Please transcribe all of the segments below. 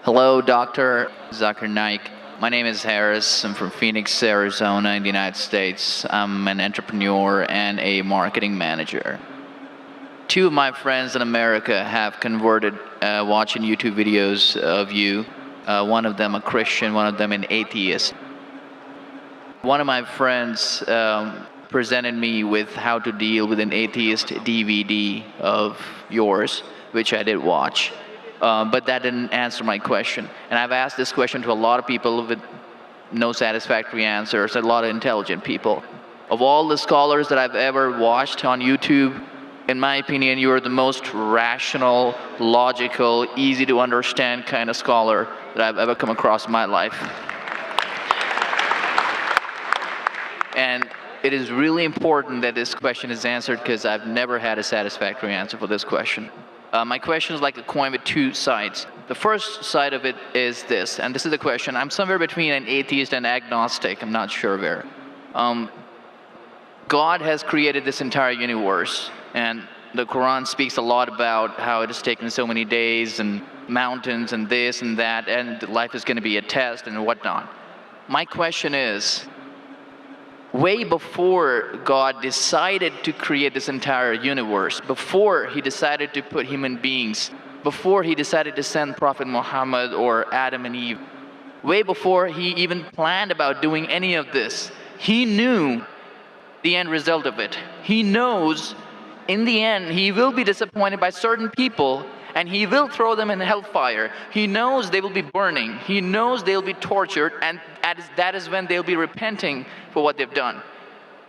Hello, Dr. Zakir Naik. My name is Harris. I'm from Phoenix, Arizona, in the United States. I'm an entrepreneur and a marketing manager. Two of my friends in America have converted watching YouTube videos of you. One of them a Christian, one of them an atheist. One of my friends presented me with how to deal with an atheist DVD of yours, which I did watch. But that didn't answer my question. And I've asked this question to a lot of people with no satisfactory answers, a lot of intelligent people. Of all the scholars that I've ever watched on YouTube, in my opinion, you are the most rational, logical, easy to understand kind of scholar that I've ever come across in my life. And it is really important that this question is answered because I've never had a satisfactory answer for this question. My question is like a coin with two sides. The first side of it is this, and this is the question. I'm somewhere between an atheist and agnostic. I'm not sure where. God has created this entire universe, and the Quran speaks a lot about how it has taken so many days and mountains and this and that, and life is going to be a test and whatnot. My question is, way before God decided to create this entire universe, before he decided to put human beings, before he decided to send Prophet Muhammad or Adam and Eve, way before he even planned about doing any of this, he knew the end result of it. He knows in the end he will be disappointed by certain people and he will throw them in hellfire. He knows they will be burning. He knows they'll be tortured, and that is when they'll be repenting for what they've done.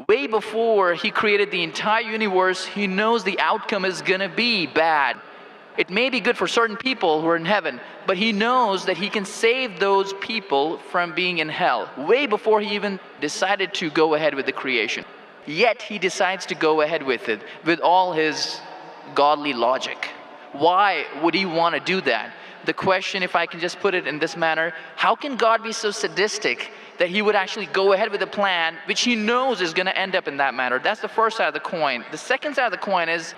Way before he created the entire universe, he knows the outcome is gonna be bad. It may be good for certain people who are in heaven, but he knows that he can save those people from being in hell, way before he even decided to go ahead with the creation. Yet he decides to go ahead with it, with all his godly logic. Why would he want to do that? The question, if I can just put it in this manner, how can God be so sadistic that he would actually go ahead with a plan which he knows is going to end up in that manner? That's the first side of the coin. The second side of the coin is,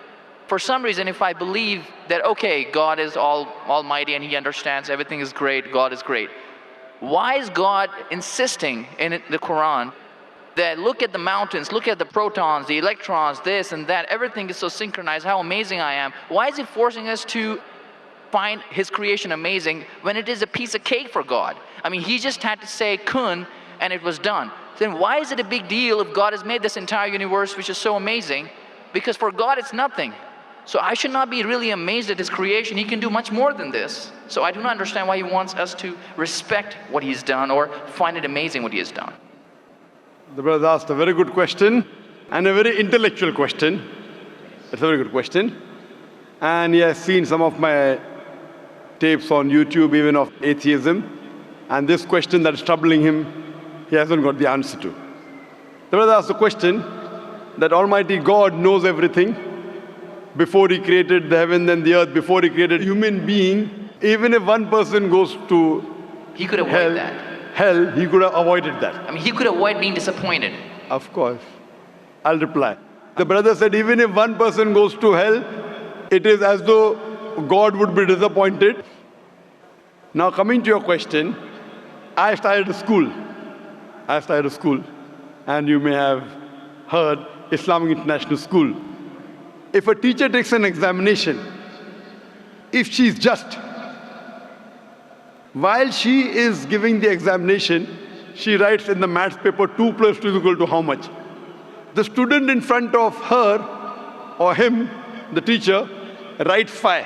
for some reason, if I believe that, okay, God is almighty and he understands everything is great, God is great, why is God insisting in the Quran that look at the mountains, look at the protons, the electrons, this and that, everything is so synchronized, how amazing I am? Why is he forcing us to find his creation amazing when it is a piece of cake for God? I mean, he just had to say kun and it was done. Then why is it a big deal if God has made this entire universe which is so amazing? Because for God it's nothing. So I should not be really amazed at his creation. He can do much more than this. So I do not understand why he wants us to respect what he's done or find it amazing what he has done. The brother asked a very good question and a very intellectual question. It's a very good question. And he has seen some of my tapes on YouTube, even of atheism. And this question that is troubling him, he hasn't got the answer to. The brother asked a question that Almighty God knows everything before he created the heaven and the earth, before he created human being. Even if one person goes to he could avoid that. Hell, he could have avoided that. I mean, he could avoid being disappointed. Of course. I'll reply. The brother said, even if one person goes to hell, it is as though God would be disappointed. Now coming to your question, I started a school. And you may have heard Islamic International School. If a teacher takes an examination, if she is just, while she is giving the examination, she writes in the maths paper 2 plus 2 is equal to how much? The student in front of her or him, the teacher, writes 5.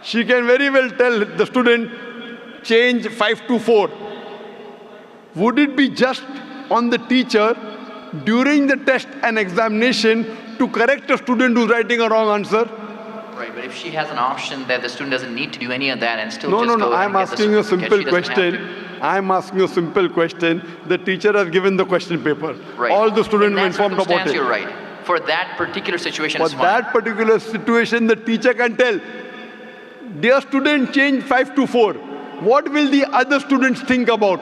She can very well tell the student, change 5 to 4. Would it be just on the teacher during the test and examination to correct a student who's writing a wrong answer? Right, but if she has an option that the student doesn't need to do any of that and still No, I'm asking a simple question. I'm asking a simple question. The teacher has given the question paper. Right. All the students were informed about it. You're right. For that particular situation, For that particular situation, the teacher can tell, dear student, change 5 to 4. What will the other students think about?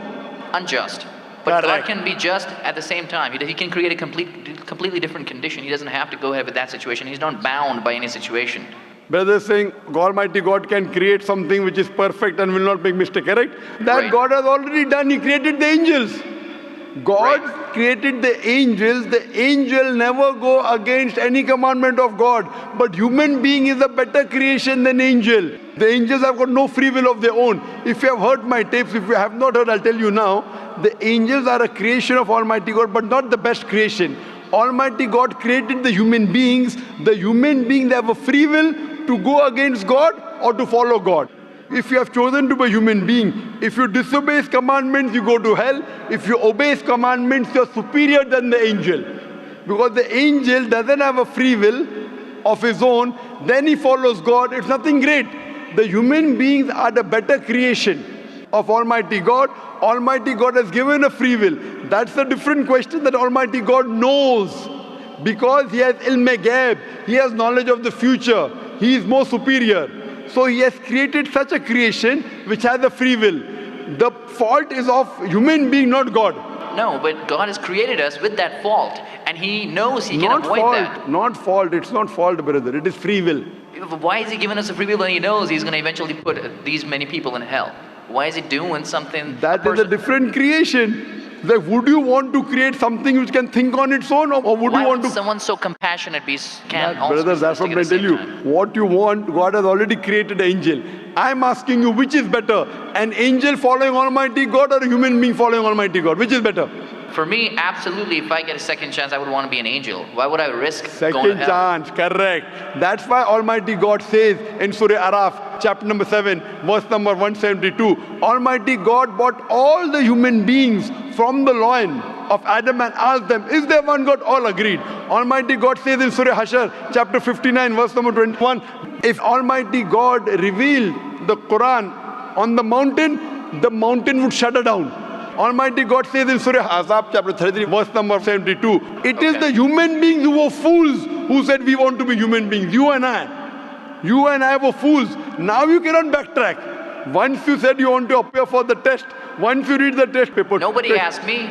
Unjust. But God can be just at the same time. He can create a completely different condition. He doesn't have to go ahead with that situation. He's not bound by any situation. Brother is saying Almighty God can create something which is perfect and will not make mistake, correct? That Right. God has already done. He created the angels. God Right. created the angels. The angel never go against any commandment of God. But human being is a better creation than angel. The angels have got no free will of their own. If you have heard my tapes, if you have not heard, I'll tell you now. The angels are a creation of Almighty God, but not the best creation. Almighty God created the human beings. The human beings have a free will to go against God or to follow God. If you have chosen to be a human being, if you disobey His commandments, you go to hell. If you obey His commandments, you're superior than the angel. Because the angel doesn't have a free will of his own, then he follows God. It's nothing great. The human beings are the better creation of Almighty God. Almighty God has given a free will. That's a different question that Almighty God knows. Because He has ilm-e-ghaib, He has knowledge of the future. He is more superior. So He has created such a creation which has a free will. The fault is of human being, not God. No, but God has created us with that fault, and He knows He can Not avoid fault, that. not fault. It's not fault, brother. It is free will. Why is He giving us a free will when He knows He's going to eventually put these many people in hell? Why is He doing something? That is a different creation. Like, would you want to create something which can think on its own, or would Why you want would to? someone so compassionate can That, also brother, be that's what sadistic I at the tell you. same time? What you want, God has already created an angel. I'm asking you, which is better? An angel following Almighty God or a human being following Almighty God? Which is better? For me, absolutely, if I get a second chance, I would want to be an angel. Why would I risk going to Second hell? chance, correct. That's why Almighty God says in Surah Araf, chapter number 7, verse number 172, Almighty God brought all the human beings from the loin of Adam and asked them, is there one God? All agreed. Almighty God says in Surah Hashar, chapter 59, verse number 21, if Almighty God revealed the Quran on the mountain would shudder down. Almighty God says in Surah Azab, chapter 33, verse number 72, it is the human beings who were fools who said we want to be human beings. You and I were fools. Now you cannot backtrack. Once you said you want to appear for the test, once you read the test paper. Nobody asked me.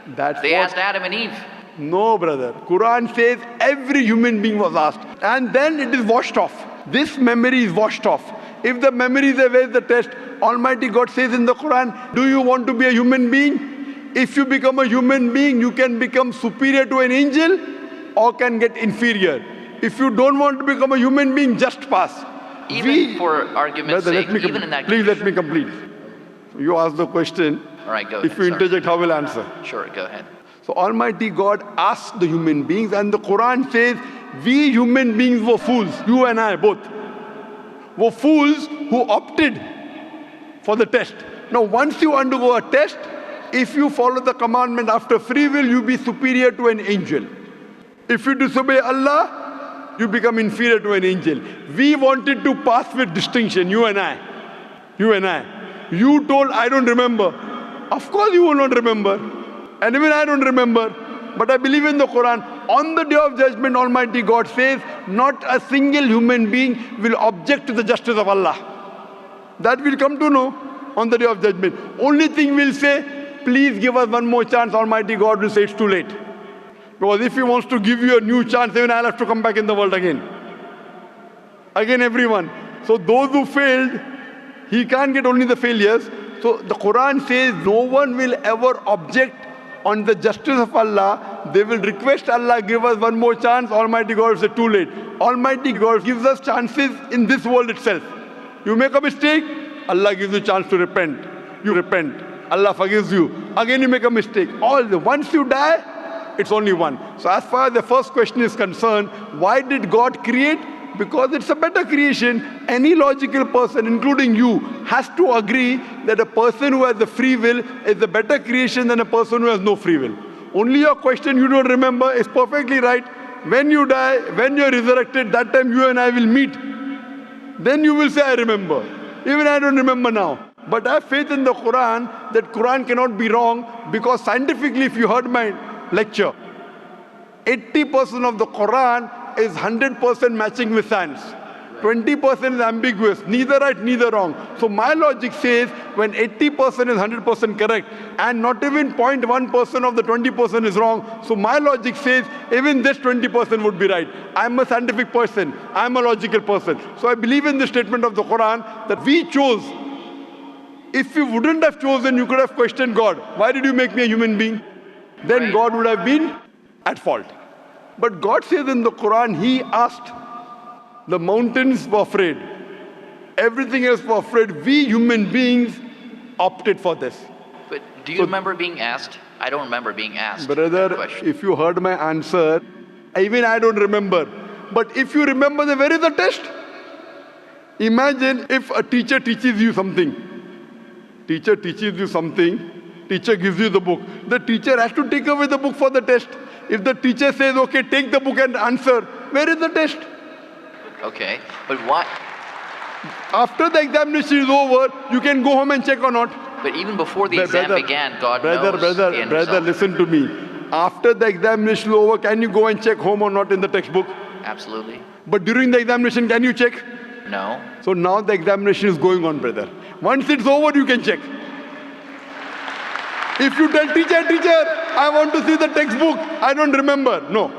That's They what, asked Adam and Eve. No, brother. Quran says every human being was asked. And then it is washed off. This memory is washed off. If the memory is there, where is the test? Almighty God says in the Quran, do you want to be a human being? If you become a human being, you can become superior to an angel or can get inferior. If you don't want to become a human being, just pass. Even for argument's Brother, sake, even in that please let me condition. complete. You ask the question. All right, go If ahead. you sorry. interject, how will I answer? Sure, go ahead. So Almighty God asked the human beings, and the Quran says, we human beings were fools, you and I both, were fools who opted for the test. Now once you undergo a test, if you follow the commandment after free will, you be superior to an angel. If you disobey Allah, you become inferior to an angel. We wanted to pass with distinction, you and I. You told, I don't remember. Of course you will not remember. And even I don't remember. But I believe in the Quran. On the day of judgment, Almighty God says, not a single human being will object to the justice of Allah. That we'll come to know on the day of judgment. Only thing we'll say, please give us one more chance. Almighty God will say it's too late. Because if He wants to give you a new chance, even I'll have to come back in the world again. Again, everyone. So those who failed, He can't get only the failures. So the Quran says no one will ever object on the justice of Allah. They will request Allah, give us one more chance. Almighty God will say too late. Almighty God gives us chances in this world itself. You make a mistake, Allah gives you a chance to repent. You repent. Allah forgives you. Again you make a mistake. Once you die, it's only one. So as far as the first question is concerned, why did God create? Because it's a better creation. Any logical person, including you, has to agree that a person who has the free will is a better creation than a person who has no free will. Only your question you don't remember is perfectly right. When you die, when you're resurrected, that time you and I will meet. Then you will say, I remember. Even I don't remember now. But I have faith in the Quran that Quran cannot be wrong, because scientifically, if you heard my lecture, 80% of the Quran is 100% matching with science. 20% is ambiguous, neither right, neither wrong. So my logic says when 80% is 100% correct and not even 0.1% of the 20% is wrong. So my logic says even this 20% would be right. I'm a scientific person. I'm a logical person. So I believe in the statement of the Quran that we chose. If you wouldn't have chosen, you could have questioned God. Why did you make me a human being? Then Right. God would have been at fault. But God says in the Quran, He asked, the mountains were afraid. Everything else were afraid. We human beings opted for this. But do you remember being asked? I don't remember being asked that Brother, question. if you heard my answer, even I don't remember. But if you remember, then where is the test? Imagine if a teacher teaches you something. Teacher teaches you something. Teacher gives you the book. The teacher has to take away the book for the test. If the teacher says, okay, take the book and answer, where is the test? Okay, but why? After the examination is over, you can go home and check or not. But even before the exam began, God knows the end Brother, result. listen to me. After the examination is over, can you go and check home or not in the textbook? Absolutely. But during the examination, can you check? No. So now the examination is going on, brother. Once it's over, you can check. If you tell teacher, I want to see the textbook, I don't remember. No.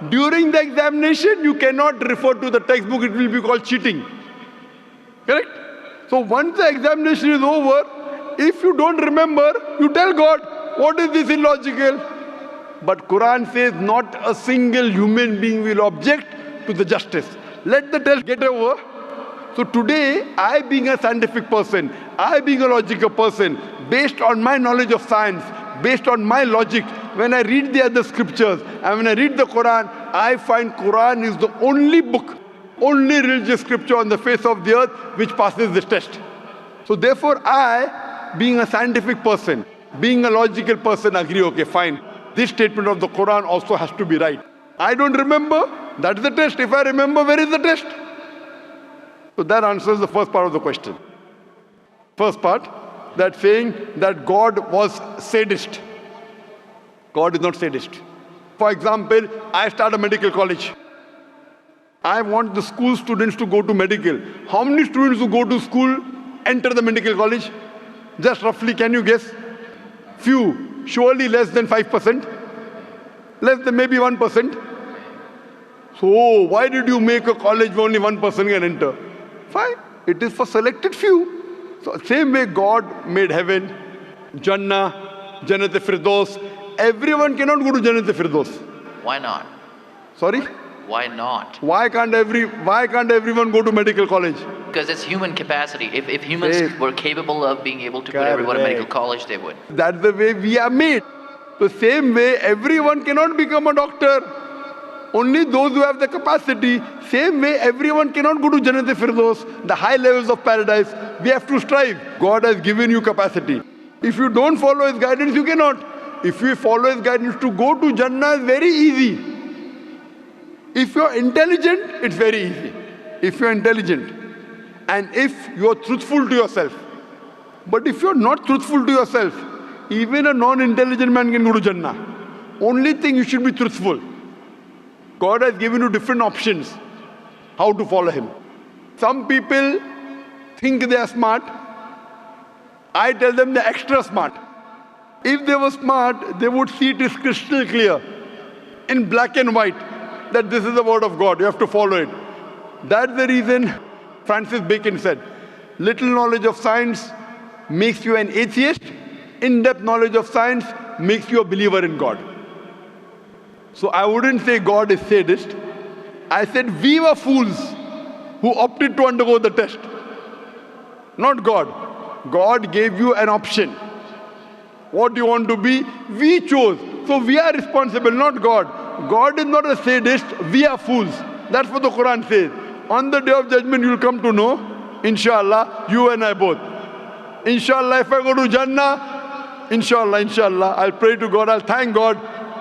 During the examination, you cannot refer to the textbook. It will be called cheating. Correct? So once the examination is over, if you don't remember, you tell God, what is this illogical? But Quran says not a single human being will object to the justice. Let the test get over. So today, I being a scientific person, I being a logical person, based on my knowledge of science, based on my logic, when I read the other scriptures and when I read the Quran, I find Quran is the only book, only religious scripture on the face of the earth which passes this test. So therefore I, being a scientific person, being a logical person, agree, okay, fine. This statement of the Quran also has to be right. I don't remember, that's the test. If I remember, where is the test? So that answers the first part of the question. First part, that saying that God was sadist. God is not sadist. For example, I start a medical college. I want the school students to go to medical. How many students who go to school enter the medical college? Just roughly, can you guess? Few. Surely less than 5%. Less than maybe 1%. So why did you make a college where only 1% can enter? Fine. It is for selected few. So same way God made heaven, Jannah, Jannat-e-Firdaus. Everyone cannot go to Jannat-e-Firdaus. Why not? Sorry? Why not? Why can't everyone go to medical college? Because it's human capacity. If humans Yes. were capable of being able to put everyone in medical Correct. college, they would. That's the way we are made. The same way everyone cannot become a doctor. Only those who have the capacity. Same way everyone cannot go to Jannat-e-Firdaus, the high levels of paradise. We have to strive. God has given you capacity. If you don't follow His guidance, you cannot. If you follow His guidance, to go to Jannah is very easy. If you're intelligent, it's very easy. If you're intelligent and if you're truthful to yourself. But if you're not truthful to yourself, even a non-intelligent man can go to Jannah. Only thing, you should be truthful. God has given you different options how to follow Him. Some people think they are smart. I tell them they're extra smart. If they were smart, they would see it is crystal clear, in black and white, that this is the word of God. You have to follow it. That's the reason Francis Bacon said, little knowledge of science makes you an atheist. In-depth knowledge of science makes you a believer in God. So I wouldn't say God is sadist. I said we were fools who opted to undergo the test. Not God. God gave you an option. What do you want to be? We chose. So we are responsible, not God. God is not a sadist. We are fools. That's what the Quran says. On the day of judgment, you will come to know, inshallah, you and I both. Inshallah, if I go to Jannah, inshallah, I'll pray to God, I'll thank God.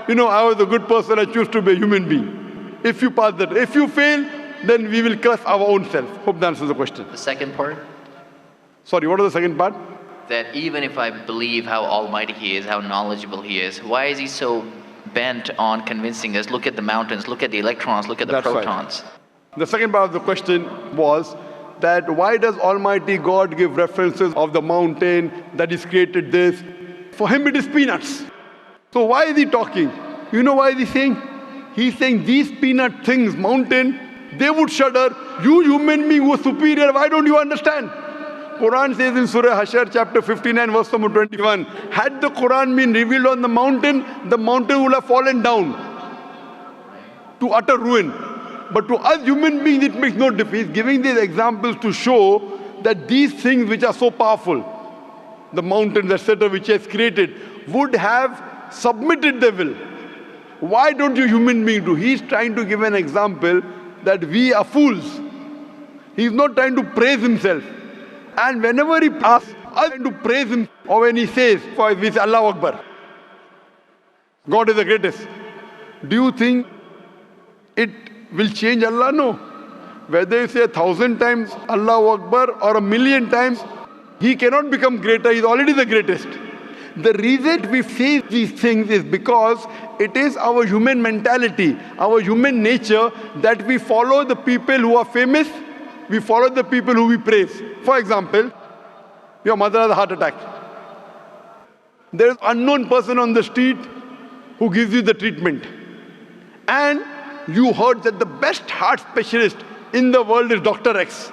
You know, I was a good person, I choose to be a human being. If you pass that. If you fail, then we will curse our own self. Hope that answers the question. The second part, Sorry, what was the second part? that even if I believe how almighty He is, how knowledgeable He is, why is He so bent on convincing us, look at the mountains, look at the electrons, look at the That's right. protons? The second part of the question was that why does Almighty God give references of the mountain that He's created this? For Him it is peanuts. So why is He talking? You know why is He saying? He's saying these peanut things, mountain, they would shudder. You human being who are superior, why don't you understand? Quran says in Surah Hashar chapter 59 verse number 21, had the Quran been revealed on the mountain would have fallen down to utter ruin. But to us human beings it makes no difference. He's giving these examples to show that these things which are so powerful, the mountains, etc., which He has created, would have submitted their will. Why don't you human beings do? He's trying to give an example that we are fools. He's not trying to praise Himself. And whenever He asks us to praise Him, or when He says, for we say Allahu Akbar, God is the greatest. Do you think it will change Allah? No. Whether you say 1,000 times Allahu Akbar or 1,000,000 times, He cannot become greater. He's already the greatest. The reason we say these things is because it is our human mentality, our human nature, that we follow the people who are famous, we follow the people who we praise. For example, your mother has a heart attack. There is an unknown person on the street who gives you the treatment. And you heard that the best heart specialist in the world is Dr. X.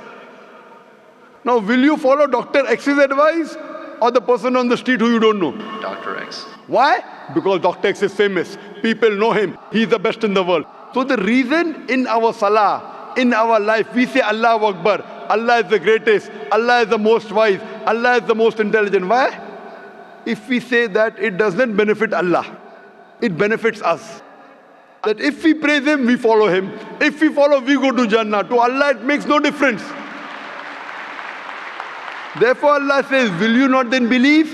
Now, will you follow Dr. X's advice or the person on the street who you don't know? Dr. X. Why? Because Dr. X is famous. People know him. He's the best in the world. So the reason in our salah, in our life, we say Allahu Akbar, Allah is the greatest, Allah is the most wise, Allah is the most intelligent. Why? If we say that, it doesn't benefit Allah. It benefits us. That if we praise Him, we follow Him. If we follow, we go to Jannah. To Allah, it makes no difference. Therefore, Allah says, will you not then believe?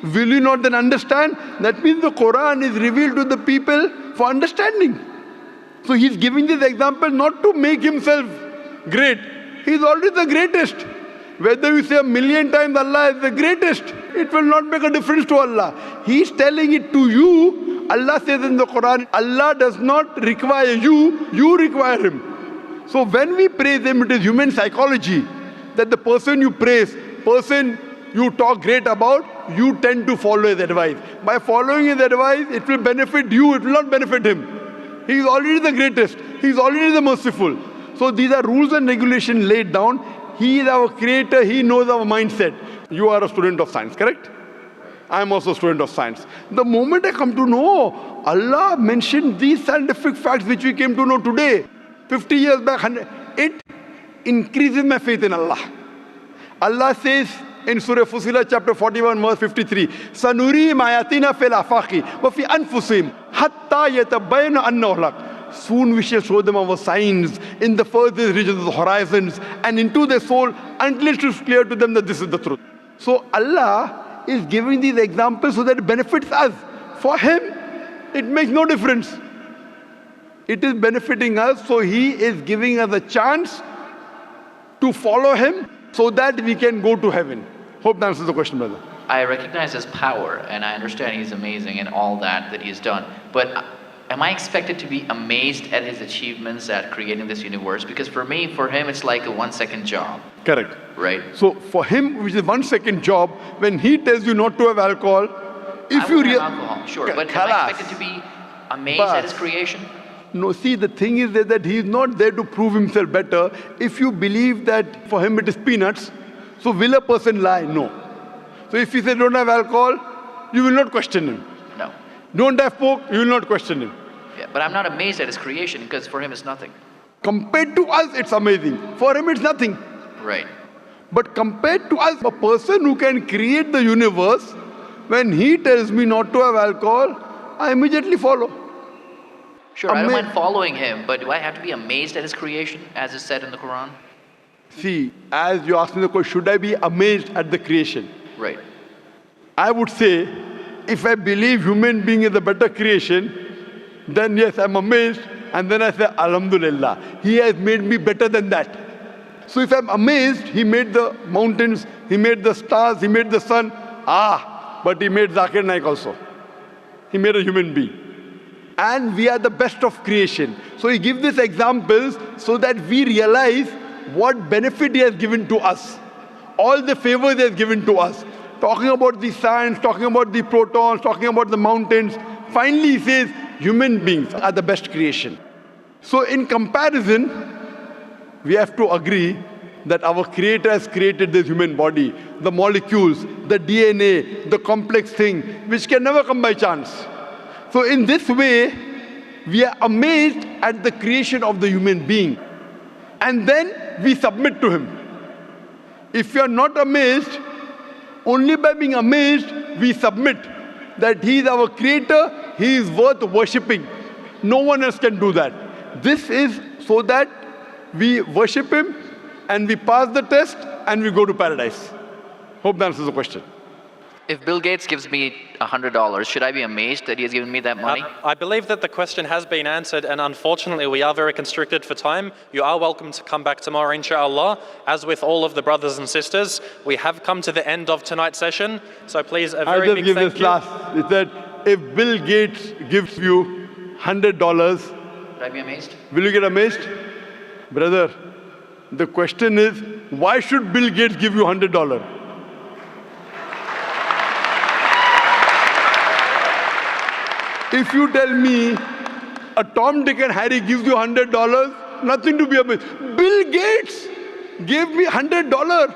Will you not then understand? That means the Quran is revealed to the people for understanding. So He's giving this example not to make Himself great. He's already the greatest. Whether you say 1,000,000 times Allah is the greatest, it will not make a difference to Allah. He's telling it to you. Allah says in the Quran, Allah does not require you, you require Him. So when we praise Him, it is human psychology that the person you praise, person you talk great about, you tend to follow His advice. By following His advice, it will benefit you, it will not benefit Him. He is already the greatest. He is already the merciful. So these are rules and regulations laid down. He is our creator. He knows our mindset. You are a student of science, correct? I am also a student of science. The moment I come to know, Allah mentioned these scientific facts which we came to know today, 50 years back, it increases my faith in Allah. Allah says in Surah Fussilat chapter 41 verse 53, Sanurihim ayatina fil afaqi wa fi anfusihim hatta yatabayyana annahu al-haq. Soon we shall show them our signs in the furthest regions of the horizons and into their soul until it is clear to them that this is the truth. So Allah is giving these examples so that it benefits us. For Him, it makes no difference. It is benefiting us, so He is giving us a chance to follow Him so that we can go to heaven. Hope that answers the question, brother. I recognize His power, and I understand He's amazing and all that He's done. But am I expected to be amazed at His achievements at creating this universe? Because for Him, it's like a 1-second job. Correct. Right? So for Him, which is 1-second job, when He tells you not to have alcohol, if you have alcohol, sure. But am I expected to be amazed at His creation? No, see, the thing is that He is not there to prove Himself better. If you believe that for Him it is peanuts, so will a person lie? No. So if He says don't have alcohol, you will not question Him. No. Don't have pork, you will not question Him. Yeah, but I'm not amazed at His creation because for Him it's nothing. Compared to us, it's amazing. For Him, it's nothing. Right. But compared to us, a person who can create the universe, when He tells me not to have alcohol, I immediately follow. Sure, I don't mind following Him, but do I have to be amazed at His creation, as is said in the Quran? See, as you asked me the question, should I be amazed at the creation? Right. I would say, if I believe human being is a better creation, then yes, I'm amazed, and then I say, Alhamdulillah, He has made me better than that. So if I'm amazed, He made the mountains, He made the stars, He made the sun, but He made Zakir Naik also. He made a human being. And we are the best of creation. So He gives these examples so that we realize what benefit he has given to us, all the favors he has given to us. Talking about the science, talking about the protons, talking about the mountains. Finally, he says, human beings are the best creation. So in comparison, we have to agree that our Creator has created this human body, the molecules, the DNA, the complex thing, which can never come by chance. So in this way, we are amazed at the creation of the human being. And then we submit to him. If you are not amazed, only by being amazed, we submit that he is our Creator, he is worth worshipping. No one else can do that. This is so that we worship him and we pass the test and we go to paradise. Hope that answers the question. If Bill Gates gives me $100, should I be amazed that he has given me that money? I believe that the question has been answered, and unfortunately we are very constricted for time. You are welcome to come back tomorrow, inshallah. As with all of the brothers and sisters, we have come to the end of tonight's session, so please a very big thank you. It said, if Bill Gates gives you $100, Should I be amazed? will you get amazed? Brother, the question is, why should Bill Gates give you $100? If you tell me a Tom, Dick and Harry gives you $100, nothing to be amazed. Bill Gates gave me $100.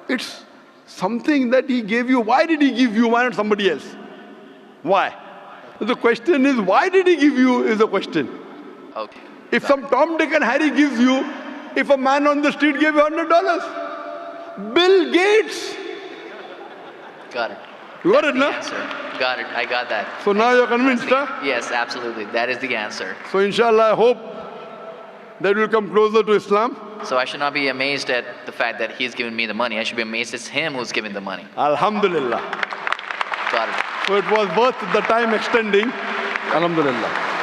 It's something that he gave you. Why did he give you? Why not somebody else? Why? The question is, why did he give you is the question. Okay. If some Tom, Dick and Harry gives you, if a man on the street gave you $100, Bill Gates. Got it. You got it, The no? answer. Got it. I got that. So now you're convinced, huh? Yes, absolutely. That is the answer. So inshallah, I hope that we'll come closer to Islam. So I should not be amazed at the fact that he's given me the money. I should be amazed it's him who's giving the money. Alhamdulillah. Got it. So it was worth the time extending. Alhamdulillah.